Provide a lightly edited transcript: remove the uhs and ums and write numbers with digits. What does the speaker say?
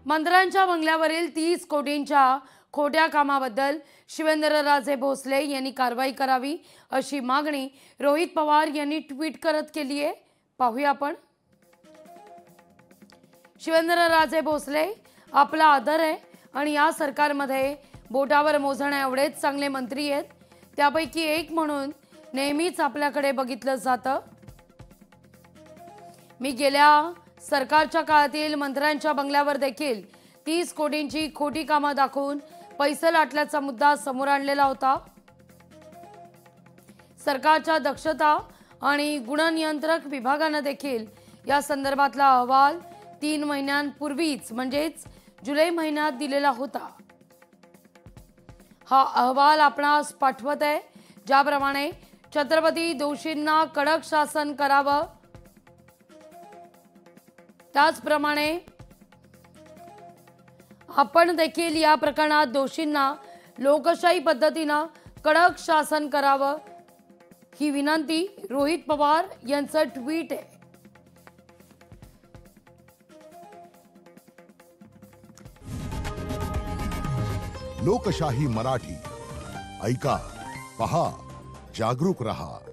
मंत्र्यांच्या बंगल्यावरील 30 कोटींच्या खोट्या कामाबद्दल शिवेंद्रराजे भोसले यांनी कारवाई करावी अशी मागणी रोहित पवार यांनी ट्विट करत केली आहे। पाहूया आपण। शिवेंद्रराजे भोसले, आपला आदर आहे आणि या सरकारमध्ये बोटावर मोजण्या एवढेच चांगले मंत्री आहेत, त्यापैकी एक म्हणून नेहमीच आपल्याकडे बघितलं जातं। मी गेल्या सरकारच्या काळातील मंत्र्यांच्या बंगल्यावर देखील 30 कोटींची खोटी कामं दाखवून पैसे लाटल्याचा मुद्दा समोर आणलेला होता। सरकारच्या दक्षता आणि गुणनियंत्रक विभागाने देखील या संदर्भातला अहवाल 3 महिन्यांपूर्वीच म्हणजेच जुलै महिन्यात दिलेला होता। हा अहवाल आपणास पाठवत आहे, ज्याप्रमाणे छत्रपती दोषींना कडक शासन करावं, त्याचप्रमाणे आपण देखील या प्रकरणात दोषींना लोकशाही पद्धतीने कडक शासन करावं, ही विनंती रोहित पवार यांचं ट्विट आहे। लोकशाही मराठी ऐका, पहा, जागरूक रहा।